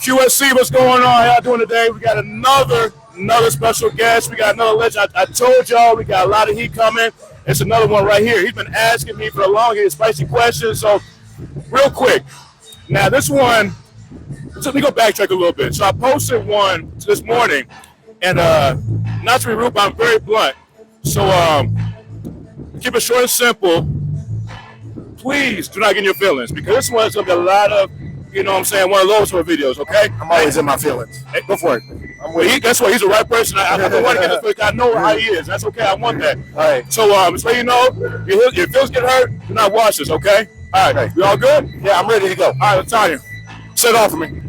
QSC, what's going on? How y'all doing today? We got another special guest. We got another legend. I told y'all we got a lot of heat coming. It's another one right here. He's been asking me for a long time spicy questions. So, real quick. Now, this one, so let me go backtrack a little bit. So, I posted one this morning, and not to be rude, but I'm very blunt. So, keep it short and simple. Please do not get in your feelings, because this one's going to be a lot of, you know what I'm saying, one of those sort of videos, okay? I'm always in my feelings. Hey, go for it. That's why he's the right person. I don't want to get this. I know how he is. That's okay. I want that. All right. So, just so you know, your feelings get hurt, do not watch this, okay? All right. We all good? Yeah, I'm ready to go. All right, Latanya, set off for me.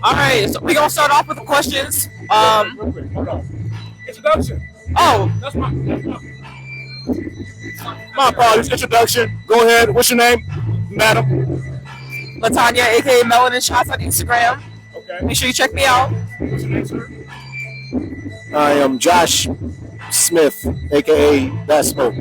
All right, so we're going to start off with the questions. Real quick, hold on. Introduction. Oh. That's my apologies. Introduction. Go ahead. What's your name, madam? Latanya, a.k.a. Melanin Shots on Instagram. Okay. Make sure you check me out. What's your name, sir? I am Josh Smith, aka Baspo.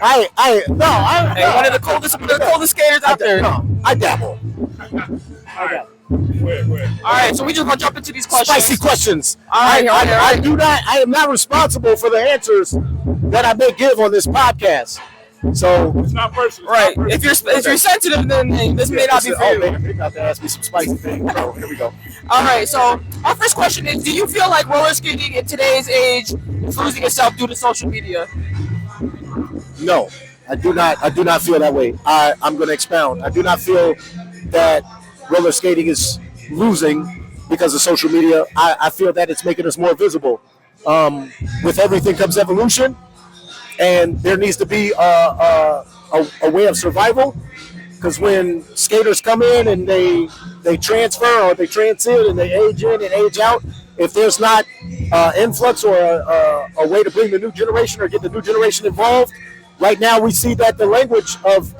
Hey, one of the coldest skaters out there. No, I dabble. All right. Go ahead. All right, so we just gonna jump into these questions. Spicy questions. All right. I am not responsible for the answers that I may give on this podcast. So It's not personal. Right. If you're sensitive, then this may not be for you. They're about to ask me some spicy things. So here we go. All right. So our first question is: do you feel like roller skating in today's age is losing itself due to social media? No, I do not feel that way. I'm going to expound. I do not feel that roller skating is losing because of social media. I feel that it's making us more visible. With everything comes evolution, and there needs to be a way of survival. Because when skaters come in and they transfer or they transit and they age in and age out, if there's not influx or a way to bring the new generation or get the new generation involved, right now we see that the language of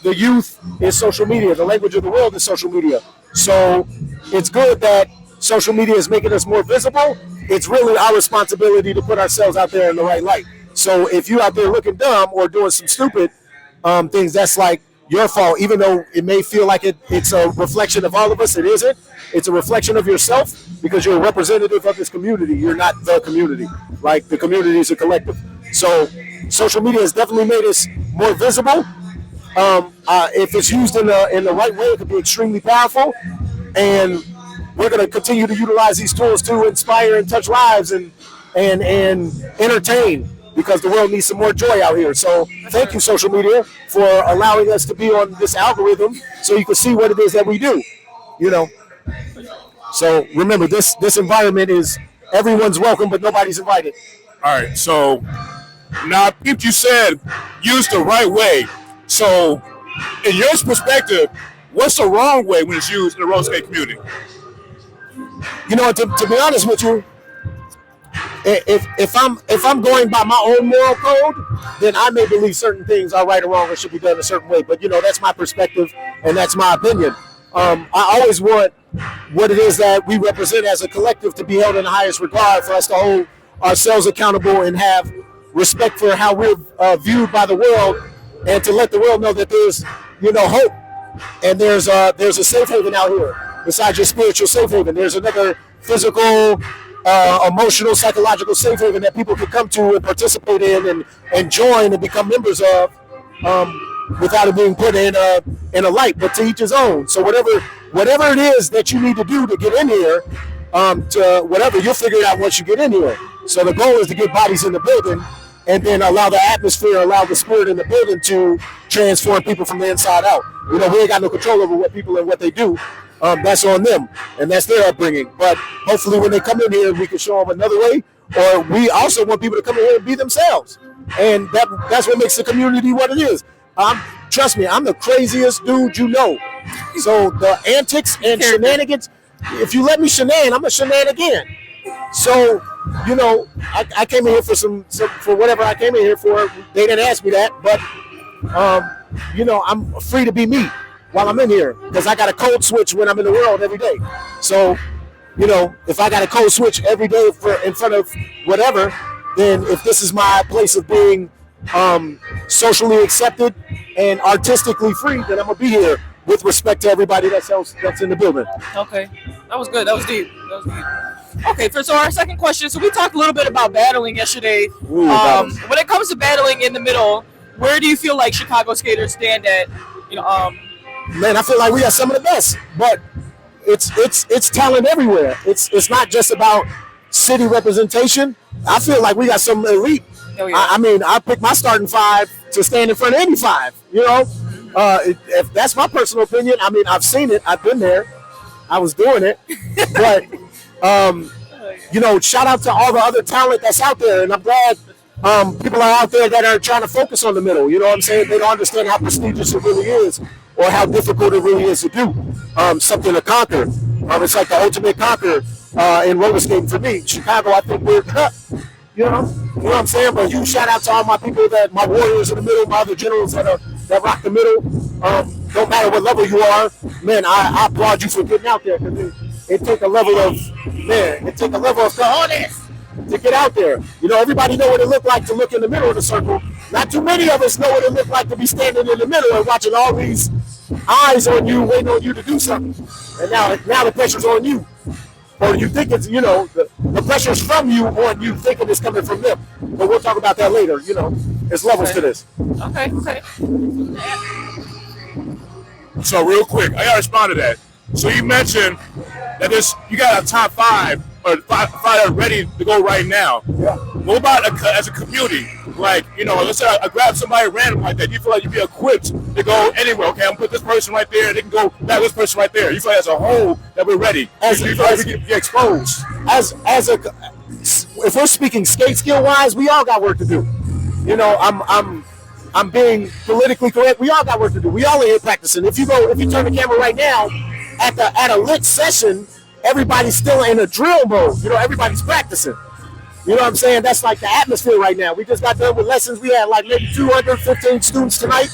the youth is social media. The language of the world is social media. So it's good that social media is making us more visible. It's really our responsibility to put ourselves out there in the right light. So if you out there looking dumb or doing some stupid things, that's like your fault. Even though it may feel like it's a reflection of all of us, it isn't. It's a reflection of yourself because you're a representative of this community. You're not the community. Like the community is a collective. So social media has definitely made us more visible. If it's used in the right way, it could be extremely powerful. And we're going to continue to utilize these tools to inspire and touch lives and entertain, because the world needs some more joy out here. So thank you, social media, for allowing us to be on this algorithm so you can see what it is that we do, you know. So remember, this environment is everyone's welcome, but nobody's invited. All right, so now if you said use the right way, so in your perspective, what's the wrong way when it's used in the roller skate community? You know, to be honest with you, if I'm going by my own moral code, then I may believe certain things are right or wrong or should be done a certain way. But you know, that's my perspective and that's my opinion. I always want what it is that we represent as a collective to be held in the highest regard, for us to hold ourselves accountable and have respect for how we're viewed by the world, and to let the world know that there's, you know, hope, and there's a safe haven out here besides your spiritual safe haven. There's another physical, emotional, psychological safe haven that people can come to and participate in and join and become members of, without it being put in a light, but to each his own. So whatever it is that you need to do to get in here, to whatever, you'll figure it out once you get in here. So the goal is to get bodies in the building, and then allow the atmosphere, allow the spirit in the building to transform people from the inside out. You know, we ain't got no control over what people and what they do. That's on them, and that's their upbringing. But hopefully when they come in here, we can show them another way, or we also want people to come in here and be themselves. And that's what makes the community what it is. Trust me, I'm the craziest dude you know. So the antics and shenanigans, if you let me shenan, I'm a shenanigan. So, you know, I came in here for whatever I came in here for. They didn't ask me that, but, you know, I'm free to be me while I'm in here, because I got a code switch when I'm in the world every day. So, you know, if I got a code switch every day in front of whatever, then if this is my place of being socially accepted and artistically free, then I'm gonna be here with respect to everybody that's in the building. Okay, that was good. That was deep. That was deep. Okay, so our second question. So we talked a little bit about battling yesterday. When it comes to battling in the middle, where do you feel like Chicago skaters stand at? Man, I feel like we got some of the best, but it's talent everywhere. It's not just about city representation. I feel like we got some elite. Oh, yeah. I mean, I picked my starting five to stand in front of any five. You know, if that's my personal opinion. I mean, I've seen it. I've been there. I was doing it, but you know, shout out to all the other talent that's out there, and I'm glad people are out there that are trying to focus on the middle. You know what I'm saying? They don't understand how prestigious it really is, or how difficult it really is to do something to conquer. It's like the ultimate conquer in roller skating for me. Chicago, I think we're, you know what I'm saying? But huge shout out to all my people, my warriors in the middle, my other generals that rock the middle. No matter what level you are, man, I applaud you for getting out there, because it take a level of cojones to get out there. You know, everybody know what it looked like to look in the middle of the circle. Not too many of us know what it looked like to be standing in the middle and watching all these eyes on you, waiting on you to do something. And now the pressure's on you. Or you think it's, you know, the pressure's from you on you thinking it's coming from them. But we'll talk about that later, you know. There's levels to this. Okay. So real quick, I gotta respond to that. So you mentioned that you got a top five or five that are ready to go right now. Yeah. What about as a community? Like, you know, let's say I grab somebody random like that. You feel like you'd be equipped to go anywhere. Okay, I'm gonna put this person right there. They can go back this person right there. You feel like as a whole that we're ready. You feel like we get exposed. If we're speaking skate skill wise, we all got work to do. You know, I'm being politically correct. We all got work to do. We all in here practicing. If you turn the camera right now at a lit session, everybody's still in a drill mode. You know, everybody's practicing. You know what I'm saying? That's like the atmosphere right now. We just got done with lessons. We had like maybe 215 students tonight.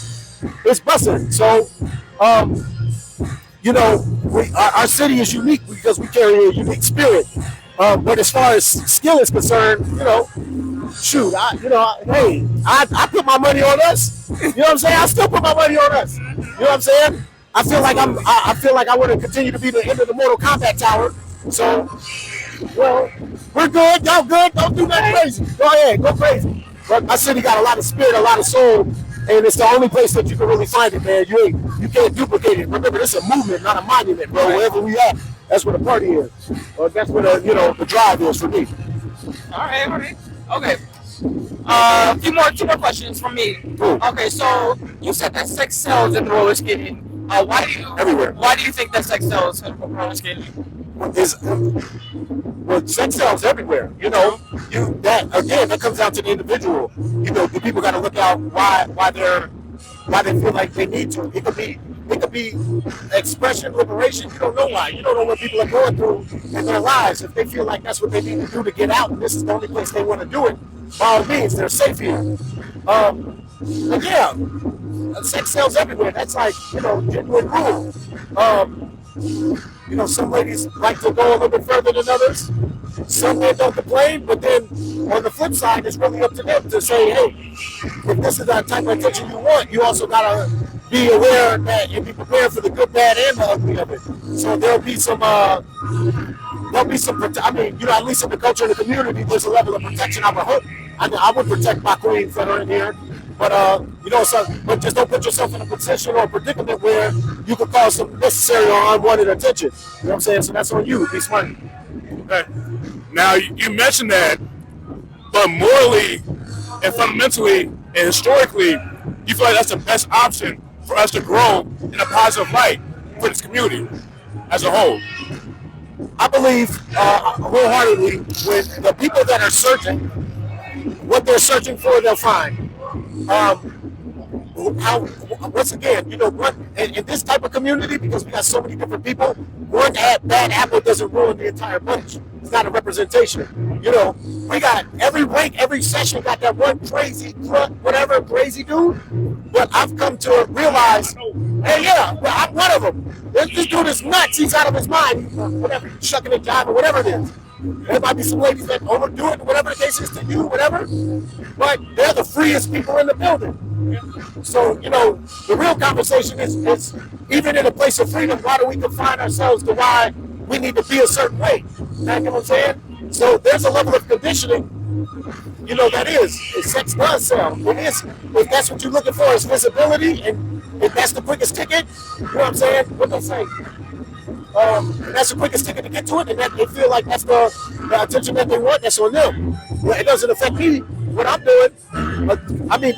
It's busting. So, you know, our city is unique because we carry a unique spirit. But as far as skill is concerned, you know, shoot, I put my money on us. You know what I'm saying? I still put my money on us. You know what I'm saying? I feel like I want to continue to be the end of the Mortal Kombat tower. So, well, we're good. Y'all good? Don't do nothing crazy. Go ahead, go crazy. But my city got a lot of spirit, a lot of soul, and it's the only place that you can really find it, man. You can't duplicate it. Remember, this is a movement, not a monument, bro. Wherever we at, that's where the party is. Or that's where the drive is for me. All right. Okay. Two more questions from me. Cool. Okay, so you said that sex sells in roller skating. Everywhere. Why do you think that sex sells in roller skating? Well, sex sells everywhere. You know, that comes down to the individual. You know, the people got to look out why they feel like they need to. It could be expression, liberation. You don't know why. You don't know what people are going through in their lives. If they feel like that's what they need to do to get out, and this is the only place they want to do it, by all means, they're safe here. But yeah, sex sells everywhere. That's like, you know, genuine rule. You know, some ladies like to go a little bit further than others. Some men don't complain, but then on the flip side, it's really up to them to say, hey, if this is the type of attention you want, you also gotta be aware that and be prepared for the good, bad, and the ugly of it. So there'll be some, I mean, you know, at least in the culture and the community, there's a level of protection I would hope. I would protect my queens that are in here. But, you know, but just don't put yourself in a position or a predicament where you could cause some necessary or unwanted attention. You know what I'm saying? So that's on you. Be smart. Okay. Now, you mentioned that, but morally and fundamentally and historically, you feel like that's the best option for us to grow in a positive light for this community as a whole. I believe wholeheartedly when the people that are searching, what they're searching for, they'll find. Once again, you know, in this type of community, because we got so many different people, one bad apple doesn't ruin the entire bunch. It's not a representation. You know, we got every rank, every session got that one crazy dude. But I've come to realize Hey, yeah, well, I'm one of them. This dude is nuts. He's out of his mind. Whatever, shucking a job or whatever it is. There might be some ladies that overdo it, whatever the case is to you, whatever. But they're the freest people in the building. So, the real conversation is even in a place of freedom, why do we confine ourselves to why we need to be a certain way? You know what I'm saying? So there's a level of conditioning, that is. Sex does sell. It is. If that's what you're looking for is visibility, and if that's the quickest ticket, you know what I'm saying? What they say? That's the quickest ticket to get to it, and that they feel like that's the attention that they want. That's on them. Well, it doesn't affect me. What I'm doing,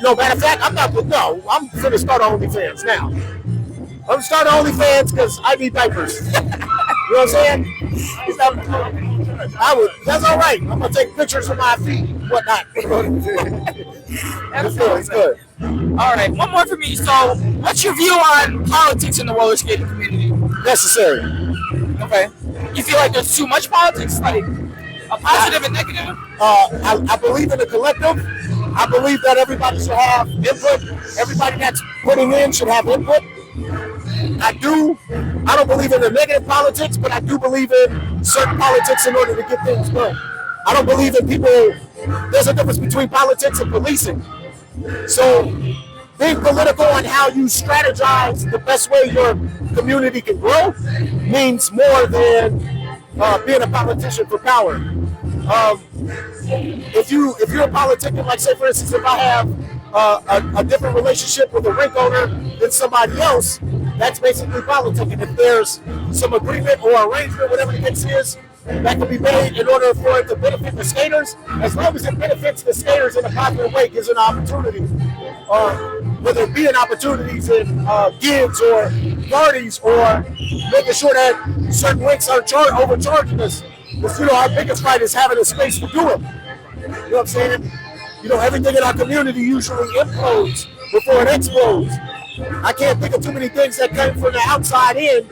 no matter of fact, I'm finna start OnlyFans now. I'm starting OnlyFans because I need diapers. You know what I'm saying? That's all right. I'm gonna take pictures of my feet, whatnot. That's good. It's good. All right, one more for me. So, what's your view on politics in the roller skating community? Necessary. Okay. You feel like there's too much politics, like a positive and negative? I believe in the collective. I believe that everybody should have input. Everybody that's putting in should have input. I don't believe in the negative politics, but I do believe in certain politics in order to get things done. I don't believe in people. There's a difference between politics and policing. So being political on how you strategize the best way your community can grow means more than being a politician for power. If you're a politician, like say for instance, if I have a different relationship with a rink owner than somebody else, that's basically politicking. If there's some agreement or arrangement, whatever the case is, that can be made in order for it to benefit the skaters, as long as it benefits the skaters in a positive way, gives an opportunity. Whether it be in opportunities in gigs or parties or making sure that certain rinks aren't overcharging us. Because, our biggest fight is having a space to do it. You know what I'm saying? Everything in our community usually implodes before it explodes. I can't think of too many things that came from the outside in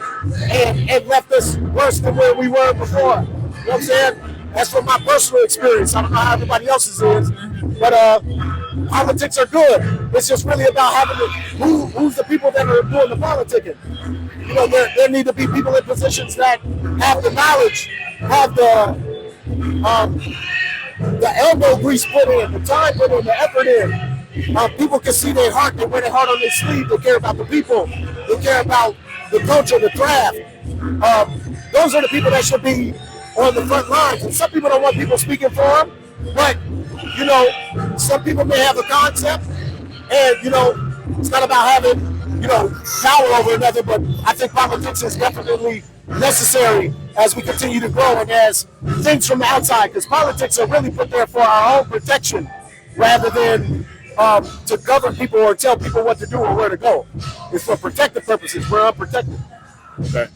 and left us worse than where we were before. You know what I'm saying? That's from my personal experience. I don't know how everybody else's is, but politics are good. It's just really about having who's the people that are doing the politicking. There need to be people in positions that have the knowledge, have the elbow grease put in, the time put in, the effort in. People can see their heart, they wear their heart on their sleeve, they care about the people, they care about the culture, the craft. Those are the people that should be on the front lines. And some people don't want people speaking for them, but, some people may have a concept, and, it's not about having, power over another, but I think politics is definitely necessary as we continue to grow and as things from the outside, because politics are really put there for our own protection rather than to govern people or tell people what to do or where to go. It's for protective purposes. We're unprotected. Okay.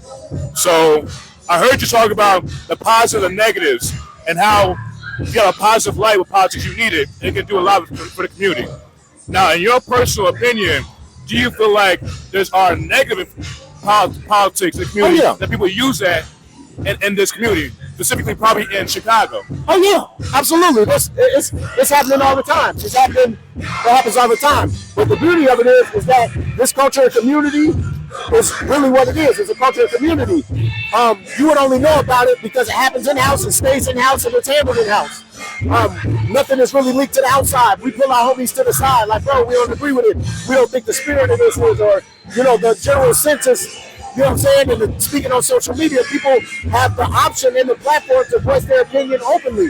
So I heard you talk about the positives and negatives and how if you got a positive light with politics, you need it. It can do a lot for the community. Now, in your personal opinion, do you feel like there's are negative politics in the community that people use that in this community, specifically probably in Chicago? Oh yeah, absolutely. It's happening all the time. It happens all the time. But the beauty of it is that this culture and community is really what it is. It's a culture and community. You would only know about it because it happens in-house, it stays in-house, and it's handled in-house. Nothing is really leaked to the outside. We pull our homies to the side, like, bro, we don't agree with it. We don't think the spirit of this is, or, the general census. You know what I'm saying? And speaking on social media, people have the option and the platform to voice their opinion openly.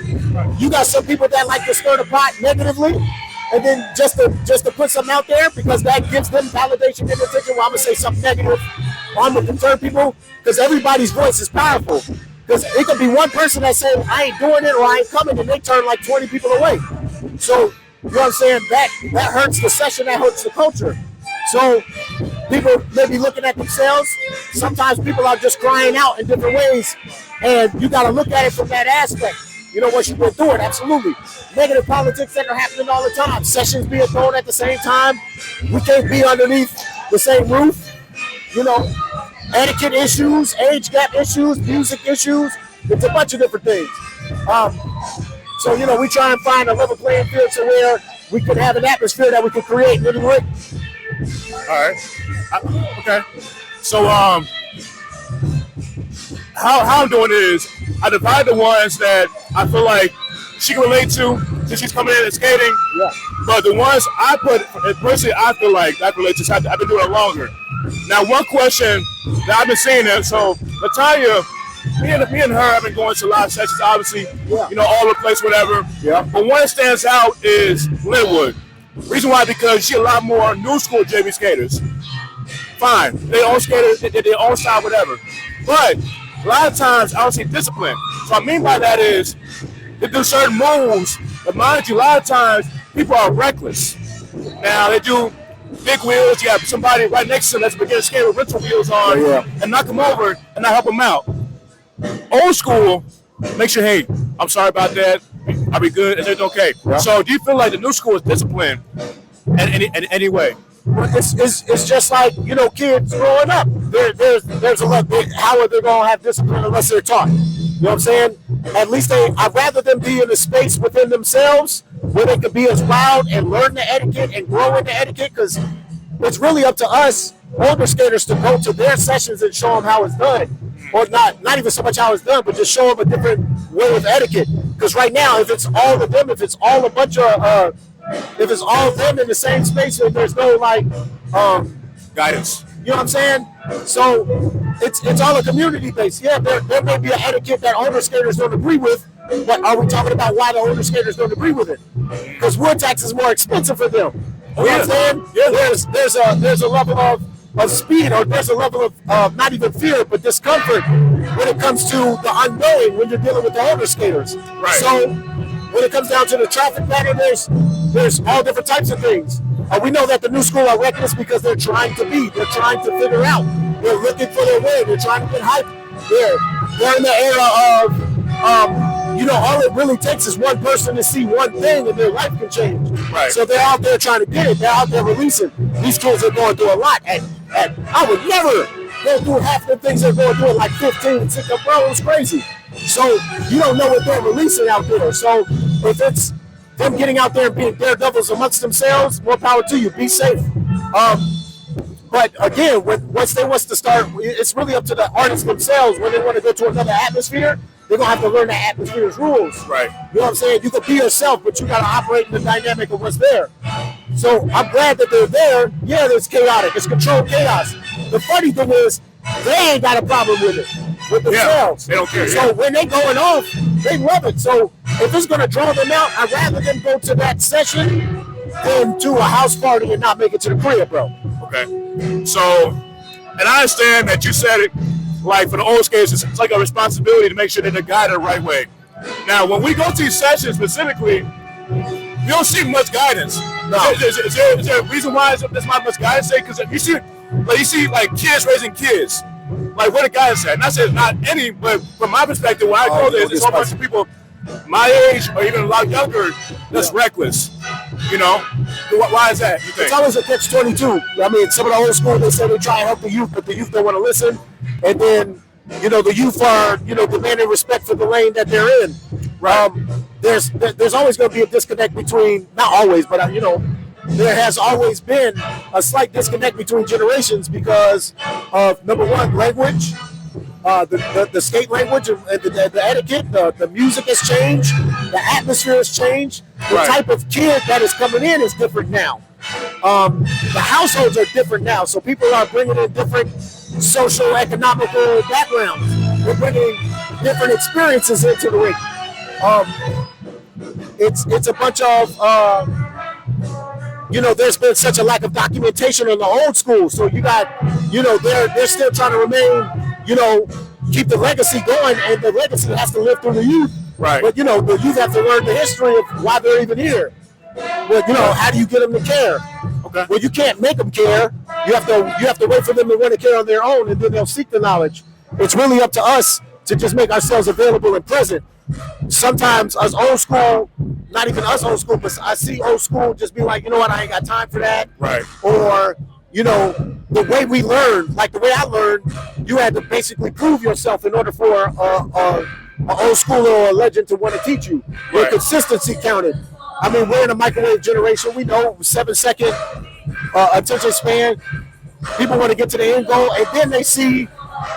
You got some people that like to stir the pot negatively, and then just to put something out there because that gives them validation and attention. Well, I'm gonna say something negative. Or I'm gonna deter people because everybody's voice is powerful. Because it could be one person that's saying I ain't doing it or I ain't coming, and they turn like 20 people away. So you know what I'm saying? That hurts the session. That hurts the culture. So people may be looking at themselves. Sometimes people are just crying out in different ways, and you got to look at it from that aspect. What you've been doing, absolutely. Negative politics that are happening all the time. Sessions being thrown at the same time. We can't be underneath the same roof. Etiquette issues, age gap issues, music issues. It's a bunch of different things. So, we try and find a level playing field to where we can have an atmosphere that we can create. All right. Okay. So how I'm doing it is I divide the ones that I feel like she can relate to since she's coming in and skating. Yeah. But the ones I put, personally, I feel like I can relate to. I've been doing it longer. Now, one question that I've been seeing it. So, Natalia, me and her have been going to a lot of sessions, obviously, Yeah. you know, all over the place, whatever. Yeah. But one that stands out is Linwood. Reason why, because she a lot more new school JV skaters. Fine. They own skaters, they own style, whatever. But a lot of times, I don't see discipline. So what I mean by that is they do certain moves, but mind you, a lot of times, people are reckless. Now, they do big wheels. You have somebody right next to them that's beginner skater with rental wheels on and knock them over and not help them out. Old school makes you, hey, I'm sorry about that. I'll be good. It's okay. Yeah. So do you feel like the new school is disciplined in any way? Well, it's just like, you know, kids growing up. There's a lot. How are they going to have discipline unless they're taught? You know what I'm saying? At least I'd rather them be in a space within themselves where they could be as wild and learn the etiquette and grow in the etiquette, because it's really up to us, older skaters, to go to their sessions and show them how it's done. Or not even so much how it's done, but just show them a different way of etiquette. Because right now, if it's all of them, if it's all a bunch of, if it's all of them in the same space, and there's no like guidance. You know what I'm saying? So it's all a community base. Yeah, there may be an etiquette that older skaters don't agree with, but are we talking about why the older skaters don't agree with it? Because wood tax is more expensive for them. You know what I'm saying? Yeah. There's a level of speed, or there's a level of not even fear, but discomfort when it comes to the unknowing when you're dealing with the older skaters. Right. So when it comes down to the traffic pattern, there's all different types of things. We know that the new school are reckless because they're trying to figure out. They're looking for their way. They're trying to get hype. They're in the era of, you know, all it really takes is one person to see one thing and their life can change. Right. So they're out there trying to get it. They're out there releasing. These kids are going through a lot. And I would never go through half the things they're going through at like 15 and 16. Bro, it's crazy. So you don't know what they're releasing out there. So if it's them getting out there and being daredevils amongst themselves, more power to you. Be safe. But again, once they want to start, it's really up to the artists themselves. When they want to go to another atmosphere, they're going to have to learn that atmosphere's rules. Right. You know what I'm saying? You can be yourself, but you got to operate in the dynamic of what's there. So I'm glad that they're there. Yeah, it's chaotic. It's controlled chaos. The funny thing is, they ain't got a problem with it, with themselves. Yeah, they don't care. So when they going off, they love it. So if it's going to draw them out, I'd rather them go to that session than to a house party and not make it to the crib, bro. Okay. So, and I understand that you said it, like for the old skaters, it's like a responsibility to make sure that they're guided the right way. Now, when we go to these sessions specifically, we don't see much guidance. No. Is there a reason why there's not much guidance? Because you see like kids raising kids. Like what the guidance said. And I said not any, but from my perspective, when I go there, there's a whole bunch of people my age or even a lot younger that's reckless. You know? Why is that, you think? It's always a catch-22. I mean, some of the old school, they say they try and help the youth, but the youth don't want to listen. And then, you know, the youth are, you know, demanding respect for the lane that they're in. Right. There's always going to be a disconnect between, not always, but, you know, there has always been a slight disconnect between generations because of, number one, language, the skate language, and the etiquette, the music has changed, the atmosphere has changed, the type of kid that is coming in is different now. The households are different now, so people are bringing in different social, economical backgrounds. We're bringing different experiences into the ring. It's a bunch of, you know, there's been such a lack of documentation on the old school, so you got, you know, they're still trying to remain, you know, keep the legacy going, and the legacy has to live through the youth. Right. But, you know, the youth have to learn the history of why they're even here. Well, you know, how do you get them to care? Okay. Well, you can't make them care. You have to wait for them to want to care on their own, and then they'll seek the knowledge. It's really up to us to just make ourselves available and present. Sometimes us old school, not even us old school, but I see old school just be like, you know what, I ain't got time for that. Right. Or, you know, the way we learned, like the way I learned, you had to basically prove yourself in order for an old schooler or a legend to want to teach you. Where consistency counted. I mean, we're in a microwave generation. We know 7-second attention span. People want to get to the end goal, and then they see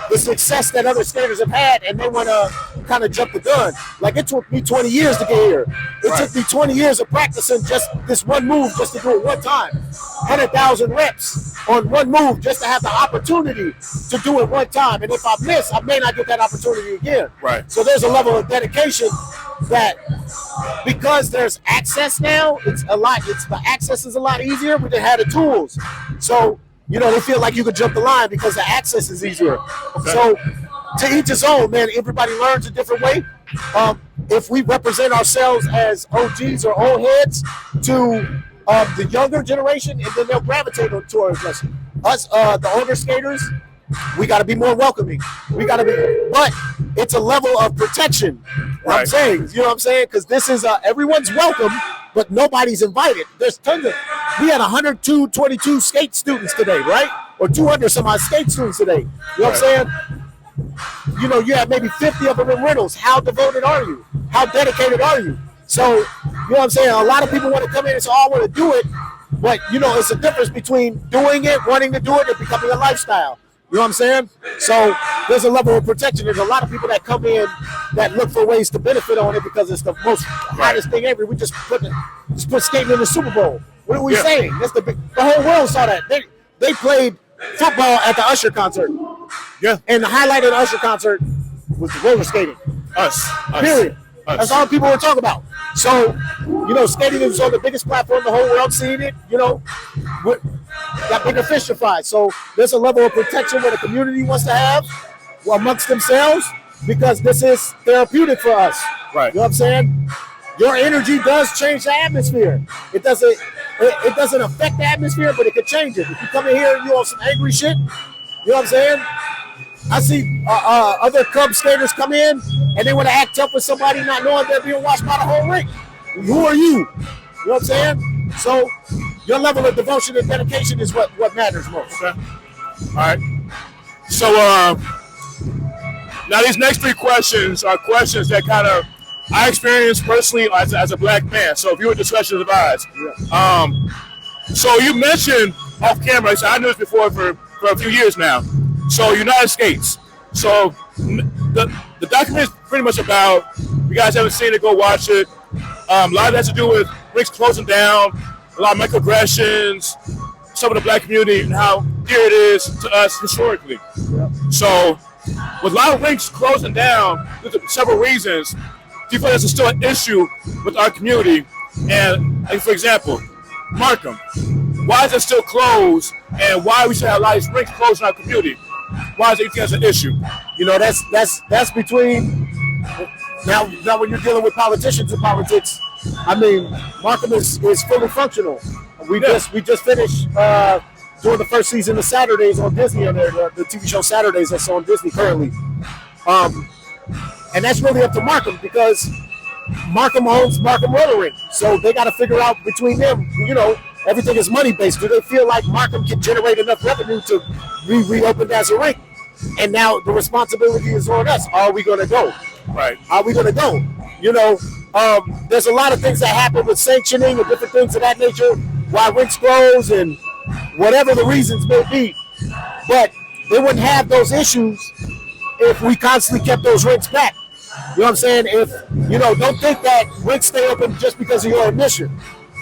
the success that other skaters have had, and they want to kind of jump the gun. Like, it took me 20 years to get here. It took me 20 years of practicing just this one move, just to do it one time. 100,000 reps on one move just to have the opportunity to do it one time. And if I miss, I may not get that opportunity again. Right. So there's a level of dedication that, because there's access now, the access is a lot easier. We didn't have the tools. So, they feel like you could jump the line because the access is easier. Okay. So, to each his own, man. Everybody learns a different way. If we represent ourselves as OGs or old heads to the younger generation, and then they'll gravitate towards us. Us, the older skaters, we got to be more welcoming. But it's a level of protection. Right. I'm saying, you know what I'm saying? Because this is everyone's welcome, but nobody's invited. There's tons of. We had 122 skate students today, right? Or 200 some odd skate students today. You know what I'm saying? You have maybe 50 of them in rentals. How devoted are you? How dedicated are you? So, you know what I'm saying? A lot of people want to come in and say, oh, I want to do it. But, it's a difference between doing it, wanting to do it, and becoming a lifestyle. You know what I'm saying? So there's a level of protection. There's a lot of people that come in that look for ways to benefit on it because it's the most hottest thing ever. We just put skating in the Super Bowl. What are we saying? That's the whole world saw that. They played football at the Usher concert. Yeah. And the highlight of the Usher concert was the roller skating. Us. Period. Us. That's all people were talking about. So, skating is on the biggest platform, the whole world seeing it, got bigger fish to fry. So there's a level of protection where the community wants to have amongst themselves because this is therapeutic for us. Right. You know what I'm saying? Your energy does change the atmosphere. It doesn't affect the atmosphere, but it could change it. If you come in here and you on some angry shit, you know what I'm saying? I see other Cub skaters come in and they want to act tough with somebody not knowing they're being watched by the whole rink. Who are you? You know what I'm saying? So your level of devotion and dedication is what matters most. Okay. All right. So now these next three questions are questions that kind of I experienced personally as a black man. So if you were discussions of ours. Yeah. So you mentioned off camera, so I knew this before for a few years now. So United Skates. So the document is pretty much about, you guys haven't seen it, go watch it. A lot of that has to do with rinks closing down, a lot of microaggressions, some of the black community and how dear it is to us historically. Yeah. So with a lot of rinks closing down, there's several reasons. Do you feel there's still an issue with our community? And like, for example, Markham, why is it still closed? And why we should have a lot of rinks closed in our community? Why is it that's an issue? That's between now when you're dealing with politicians and politics. I mean, Markham is fully functional. We just finished doing the first season of Saturdays on Disney, on the TV show Saturdays that's on Disney currently. And that's really up to Markham because Markham owns Markham Roller Rink. So they got to figure out between them, everything is money based. Do they feel like Markham can generate enough revenue to reopen as a rink? And now the responsibility is on us. Are we going to go? Right. Are we going to go? There's a lot of things that happen with sanctioning and different things of that nature, why rinks close and whatever the reasons may be. But they wouldn't have those issues if we constantly kept those rinks back. You know what I'm saying? If, don't think that rinks stay open just because of your admission.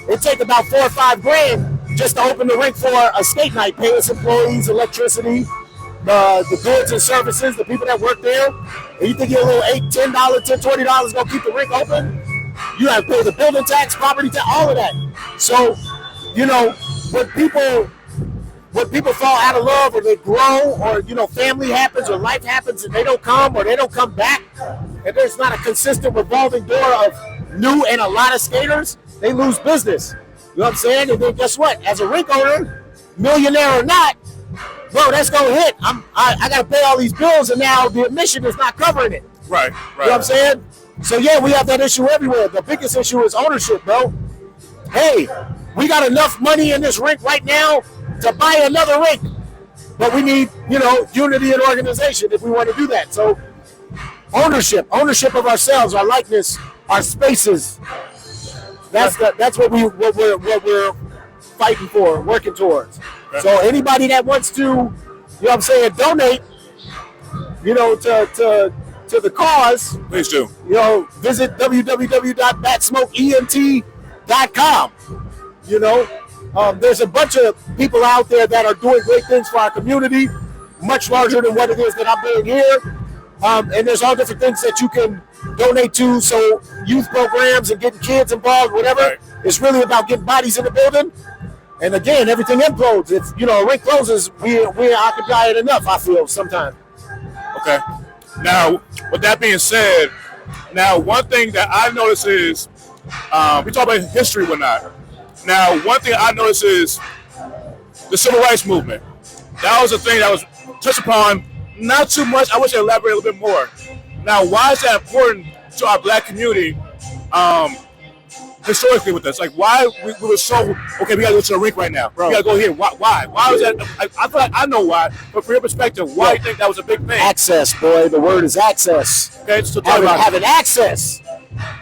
It take about $4 or $5 grand just to open the rink for a skate night, pay its employees, electricity, the goods and services, the people that work there. And you think you're a little $8, $10, $10, $20 gonna keep the rink open? You have to pay the building tax, property tax, all of that. So, when people fall out of love or they grow or, family happens or life happens and they don't come or they don't come back, and there's not a consistent revolving door of new and a lot of skaters, they lose business. You know what I'm saying? And then guess what? As a rink owner, millionaire or not, bro, that's gonna hit. I gotta pay all these bills and now the admission is not covering it. Right. You know what I'm saying? So yeah, we have that issue everywhere. The biggest issue is ownership, bro. Hey, we got enough money in this rink right now to buy another rink. But we need, unity and organization if we want to do that. So ownership of ourselves, our likeness, our spaces. That's what we're fighting for, working towards. Okay. So anybody that wants to, you know what I'm saying, donate, you know, to the cause, Please do. you know, visit www.batsmokeent.com. You know, there's a bunch of people out there that are doing great things for our community, much larger than what it is that I'm doing here. And there's all different things that you can donate to. So youth programs and getting kids involved, whatever. Right. It's really about getting bodies in the building. And again, everything implodes. If, you know, a rink closes, we occupy it enough, I feel, sometimes. Okay. Now, with that being said, now one thing that I notice is, we talk about history and whatnot. Now, one thing I notice is the civil rights movement. That was a thing that was touched upon not too much. I wish I elaborate a little bit more. Now, why is that important to our black community historically with us? Like, why we were so, okay, we got to go to the rink right now. Bro. We got to go here. Why? Why was that? I feel like I know why, but from your perspective, why do you think that was a big thing? Access, boy. The word is access. Okay, so talk about it. Having access.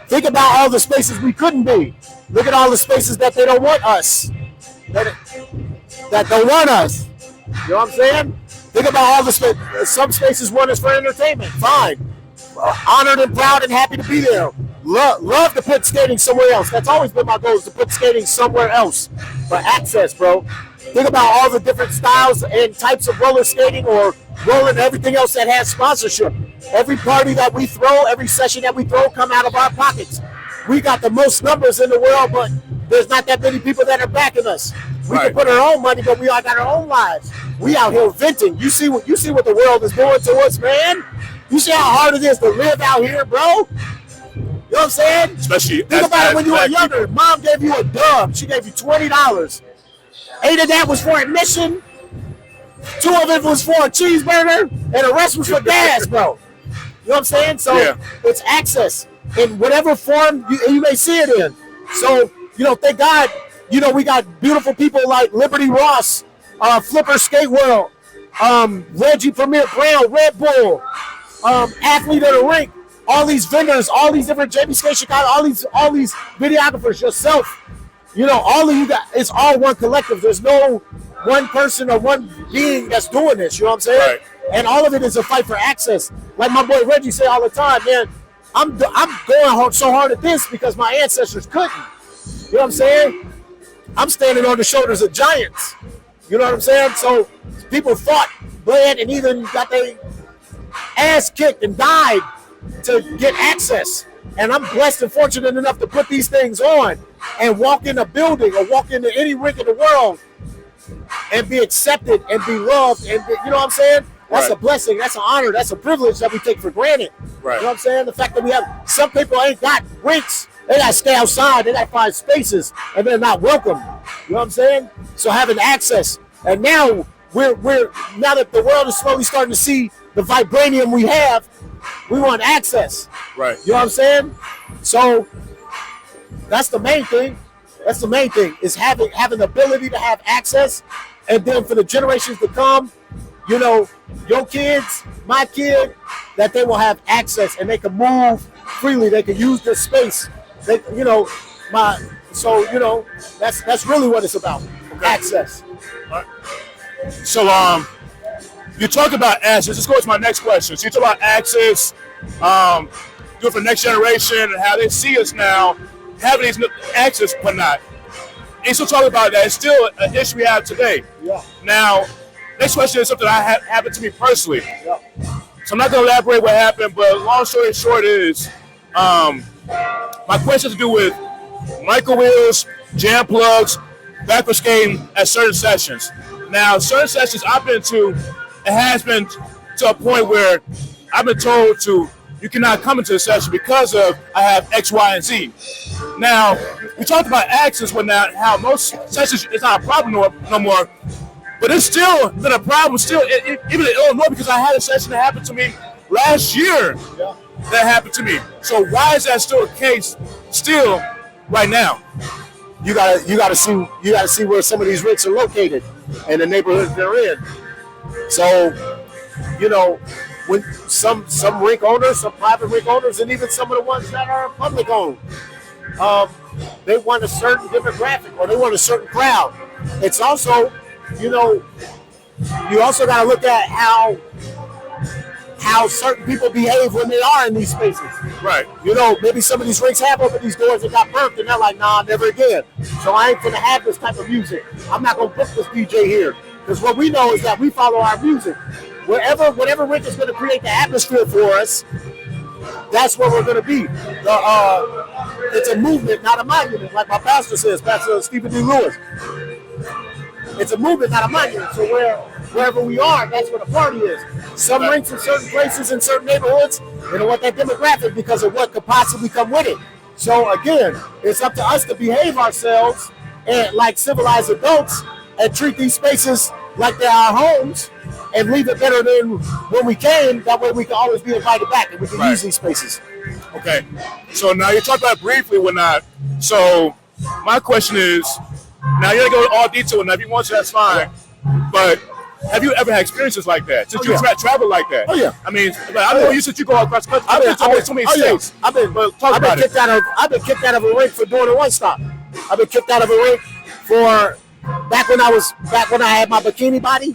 Think about all the spaces we couldn't be. Look at all the spaces that they don't want us. That don't want us. You know what I'm saying? Think about all the spaces. Some spaces want us for entertainment. Fine. Honored and proud and happy to be there. Love to put skating somewhere else. That's always been my goal, is to put skating somewhere else. But access, bro. Think about all the different styles and types of roller skating or rolling, everything else that has sponsorship. Every party that we throw, every session that we throw come out of our pockets. We got the most numbers in the world, but there's not that many people that are backing us. We Right. can put our own money, but we all got our own lives. We out here venting. You see what the world is doing to us, man? You see how hard it is to live out here, bro? You know what I'm saying? Especially Think about it when you were younger. Mom gave you a dub. She gave you $20. 8 of that was for admission. 2 of it was for a cheeseburger, and the rest was for gas, bro. You know what I'm saying? So Yeah. it's access in whatever form you may see it in. So, you know, thank God, you know, we got beautiful people like Liberty Ross, Flipper Skate World, Reggie Premier Brown, Red Bull, Athlete of the Rink, all these vendors, all these different JB Skate Chicago, all these videographers, yourself. You know, all of you guys, it's all one collective. There's no one person or one being that's doing this, you know what I'm saying? Right. And all of it is a fight for access. Like my boy Reggie say all the time, man, I'm going so hard at this because my ancestors couldn't. You know what I'm saying? I'm standing on the shoulders of giants. You know what I'm saying? So people fought, bled, and even got their ass kicked and died to get access. And I'm blessed and fortunate enough to put these things on and walk in a building or walk into any rink in the world and be accepted and be loved. And you know what I'm saying? That's Right. a blessing. That's an honor. That's a privilege that we take for granted. Right. You know what I'm saying? The fact that we have some people ain't got rinks. They got to stay outside. They got to find spaces, and they're not welcome. You know what I'm saying? So having access, and now we're now that the world is slowly starting to see the vibranium we have, we want access. Right. You know what I'm saying? So that's the main thing. That's the main thing, is having the ability to have access, and then for the generations to come, you know, your kids, my kid, that they will have access and they can move freely. They can use this space. They, you know, so you know, that's really what it's about. Okay. Access. So, you talk about access. Let's go to my next question. So you talk about access, do it for the next generation and how they see us now, having these access, but not. And so talk about that. It's still an issue we have today. Yeah. Now, next question is something that happened to me personally. Yeah. So I'm not going to elaborate what happened, but long story short is, my question has to do with micro wheels, jam plugs, backward skating at certain sessions. Now, certain sessions I've been to, it has been to a point where I've been told you cannot come into the session because of I have X, Y, and Z. Now, we talked about access when now how most sessions is not a problem no more, but it's still been a problem still, even in Illinois, because I had a session that happened to me last year that happened to me. So why is that still the case still right now? You gotta see where some of these rinks are located and the neighborhoods they're in. So, you know, when some rink owners, some private rink owners, and even some of the ones that are public owned, they want a certain demographic or they want a certain crowd. it's also, you know, you also got to look at how certain people behave when they are in these spaces. Right. You know, maybe some of these rinks have opened these doors and got burnt, and they're like, nah, never again. So I ain't gonna have this type of music. I'm not gonna book this DJ here. Because what we know is that we follow our music. Whatever rink is gonna create the atmosphere for us, that's where we're gonna be. It's a movement, not a monument, like my pastor says, Pastor Stephen D. Lewis. It's a movement, not a monument. So wherever we are, that's where the party is. Some rinks in certain places, in certain neighborhoods, they don't want that demographic because of what could possibly come with it. So again, it's up to us to behave ourselves and like civilized adults and treat these spaces like they're our homes and leave it better than when we came. That way we can always be invited back and we can use these spaces. Okay. So now you talked about it briefly when not. So my question is, now you're going to go into all detail, and if you want to, that's fine. But have you ever had experiences like that? Since you travel like that? Oh yeah. I mean, I know you said you go across the country. I've been to so many states. I've been kicked out of a rink for doing a one stop. I've been kicked out of a rink for back when I had my bikini body.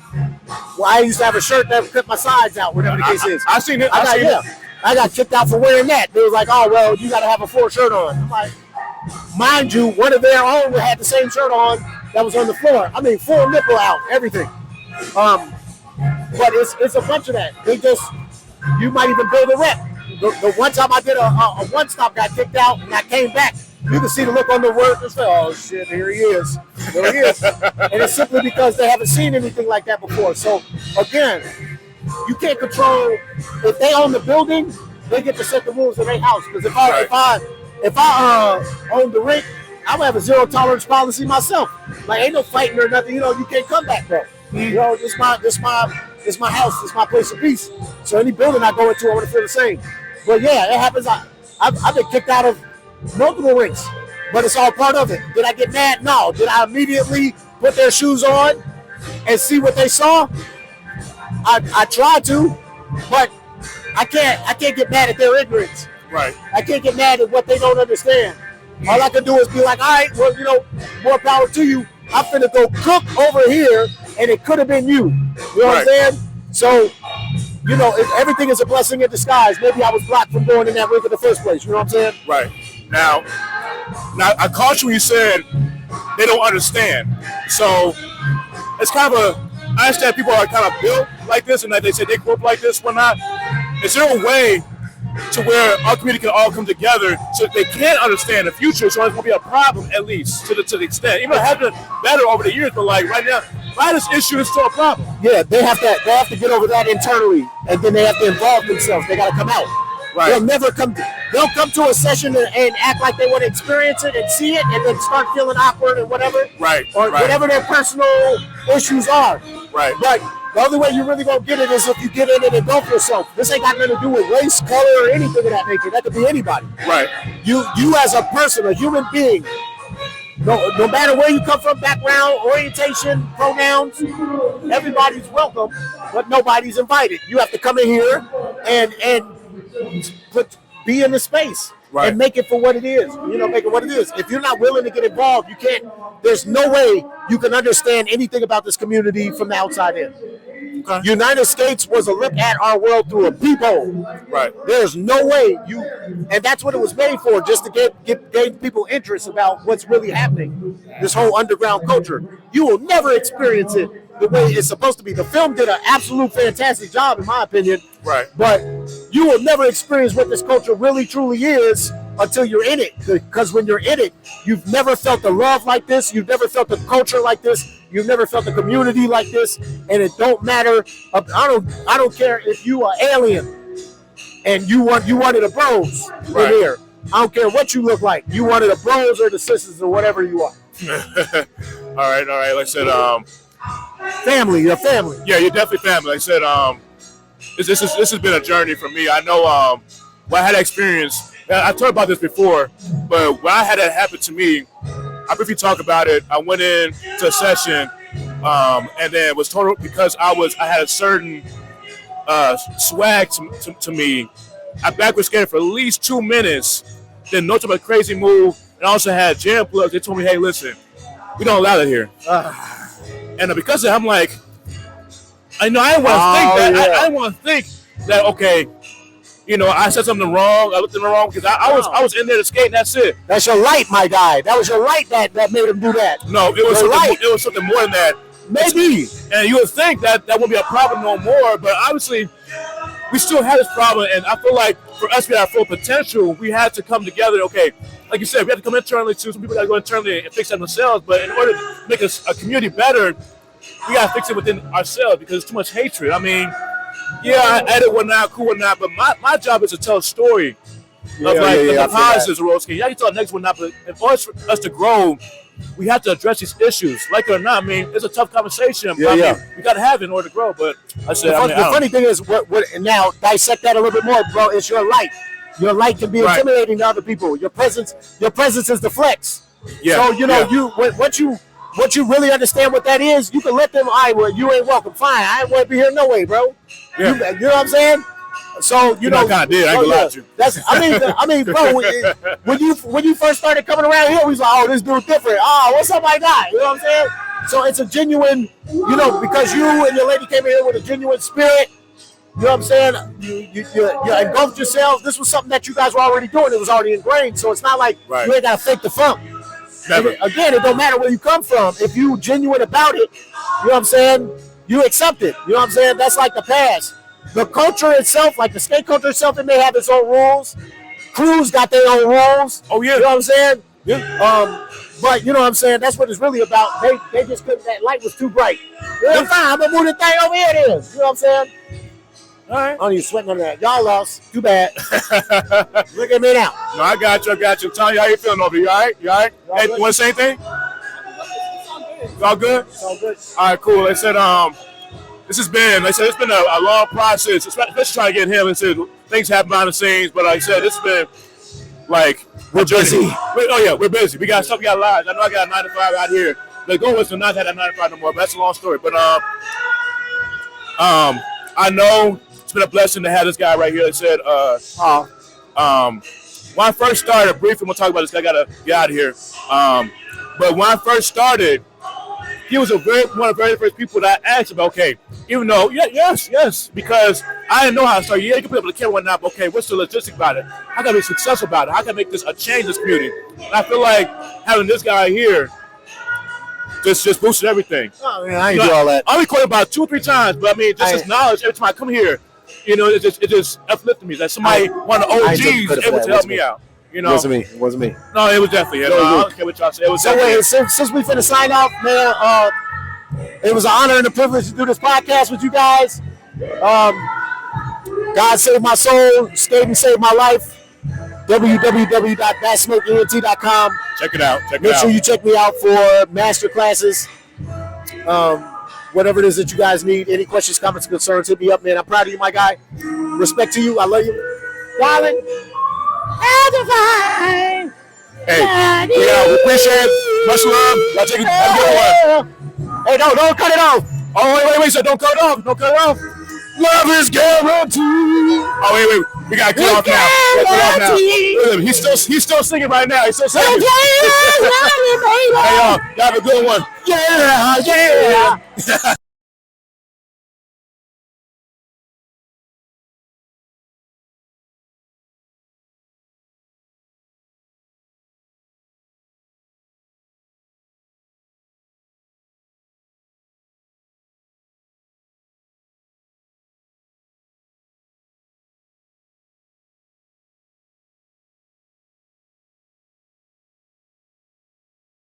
Well, I used to have a shirt that cut my sides out, whatever the case is. I seen it. I got kicked out for wearing that. They was like, oh well, you got to have a full shirt on. I'm like, mind you, one of their own had the same shirt on that was on the floor. I mean, full nipple out, everything. But it's a bunch of that. They just, you might even build a rep. The one time I did a one stop, got kicked out, and I came back. You can see the look on the workers. Oh shit, here he is. There he is. And it's simply because they haven't seen anything like that before. So again, you can't control if they own the building. They get to set the rules in their house. Because if I own the rink, I would have a zero tolerance policy myself. Like ain't no fighting or nothing. You know, you can't come back, bro. You know, this my house. This my place of peace. So any building I go into, I want to feel the same. But yeah, it happens. I've been kicked out of multiple rinks, but it's all part of it. Did I get mad? No. Did I immediately put their shoes on and see what they saw? I tried to, but I can't get mad at their ignorance. Right. I can't get mad at what they don't understand. All I can do is be like, all right, well, you know, more power to you. I'm finna go cook over here, and it could have been you. You know what I'm saying? So, you know, everything is a blessing in disguise. Maybe I was blocked from going in that rink in the first place. You know what I'm saying? Right. Now, I caught you when you said they don't understand. So, it's kind of I understand people are kind of built like this, and like they say they grew up like this, whatnot. Is there a way to where our community can all come together so that they can understand the future, so it's going to be a problem at least to the extent. Even though it has been better over the years, but like right now, this issue is still a problem. Yeah, they have to get over that internally, and then they have to involve themselves. They got to come out. Right. They'll come to a session and act like they want to experience it and see it, and then start feeling awkward and whatever. Right. Or whatever their personal issues are. Right. But the only way you're really gonna get it is if you get in it and dump yourself. This ain't got nothing to do with race, color, or anything of that nature. That could be anybody. Right. You as a person, a human being, no matter where you come from, background, orientation, pronouns, everybody's welcome, but nobody's invited. You have to come in here and be in the space. Right. And make it for what it is. You know, make it what it is. If you're not willing to get involved, you can't. There's no way you can understand anything about this community from the outside in. Okay. United States was a look at our world through a peephole. Right. There's no way and that's what it was made for, just to gain people interest about what's really happening. This whole underground culture. You will never experience it the way it's supposed to be. The film did an absolute fantastic job, in my opinion. Right. But you will never experience what this culture really truly is until you're in it. Because when you're in it, you've never felt the love like this. You've never felt the culture like this. You've never felt the community like this. And it don't matter. I don't care if you are alien and you wanted a bros in here. I don't care what you look like. You wanted a bros or the sisters or whatever you are. All right. Like I said, family, you're family. Yeah, you're definitely family. Like I said, this has been a journey for me. I know when I had that experience, I talked about this before, but when I had that happen to me, I briefly talked about it. I went in to a session, and then was told because I had a certain swag to me. I backward skated for at least 2 minutes, then no type of crazy move, and also had jam plugs. They told me, hey, listen, We don't allow that here. And because of that, I'm like, I know I didn't want to think that. yeah. I didn't want to think that. Okay, you know, I said something wrong. I looked in the wrong because I was in there to skate. And that's it. That's your light, my guy. That was your light that made him do that. No, it was something more than that. Maybe. And you would think that wouldn't be a problem no more, but obviously we still have this problem. And I feel like for us to be at our full potential, we had to come together. Okay, like you said, we have to come internally too. Some people got to go internally and fix that themselves. But in order to make a community better, we got to fix it within ourselves because there's too much hatred. I mean, yeah, I edit whatnot, cool whatnot, but my job is to tell a story of the positives of roller skating. Yeah, you tell the next one not, but in order for us to grow, we have to address these issues, like it or not. I mean, it's a tough conversation. But I mean, we got to have it in order to grow. But I said, the funny thing is, what now dissect that a little bit more, bro. It's your light. Your light can be intimidating to other people. Your presence is the flex. Yeah. So you know what you really understand what that is, you can let them. Well, you ain't welcome. Fine, I ain't want to be here no way, bro. Yeah. You know what I'm saying? So you know, I kind of did. I ain't gonna lie to you. That's. I mean, bro. When you first started coming around here, we was like, oh, this dude different. Oh, what's up, my guy? You know what I'm saying? So it's a genuine, you know, because you and your lady came in here with a genuine spirit. You know what I'm saying? You engulfed yourselves. This was something that you guys were already doing. It was already ingrained. So it's not like you ain't gotta fake the funk. Again, it don't matter where you come from. If you genuine about it, you know what I'm saying? You accept it. You know what I'm saying? That's like the past. The culture itself, like the skate culture itself, it may have its own rules. Crews got their own rules. Oh yeah. You know what I'm saying? Yeah. But you know what I'm saying? That's what it's really about. They just couldn't. That light was too bright. Yeah, fine. I'm gonna move the thing over here. It is. You know what I'm saying? All right. Oh, you sweating on that? Y'all lost. Too bad. Look at me now. No, I got you. Tell you how you feeling over here. You all right? You all right? Hey, you want to say anything? It's all good. It's all good. All right, cool. They said it's been a long process, especially trying to get him. They said things happen behind the scenes, but like I said, it's been like we're busy. We're busy. We got lives. I know I got a 9 to 5 out here. The goal was to not have that 9 to 5 no more, but that's a long story. But I know it's been a blessing to have this guy right here that said when I first started, briefly we'll talk about this guy, I gotta get out of here. But when I first started, he was one of the very first people that I asked about, okay, even though, yes, because I didn't know how to start. Yeah, you can put up the camera and whatnot, but okay, what's the logistics about it? How can I be successful about it? How can I make this a change in this community? And I feel like having this guy here just boosted everything. Oh, man, I ain't do all that. I only called about 2 or 3 times, but I mean, just his knowledge, every time I come here, you know, it just uplifted me. That somebody, one of the OGs, was able to help me out. You know, it wasn't me. No, it was definitely him. I don't care what y'all say. It was so wait, since we finna sign off, man, it was an honor and a privilege to do this podcast with you guys. God saved my soul, skating saved my life. www.batsmokeent.com. Check it out. Make sure you check me out for master classes. Whatever it is that you guys need, any questions, comments, concerns, hit me up, man. I'm proud of you, my guy. Respect to you. I love you, darling. Hey, we appreciate it. Much love. Y'all take it. Have a good one. Hey, don't cut it off. Oh, wait. So don't cut it off. Love is guaranteed. Oh, wait. We got to cut off now. He's still singing right now. He's still singing. Hey, y'all have a good one. Yeah.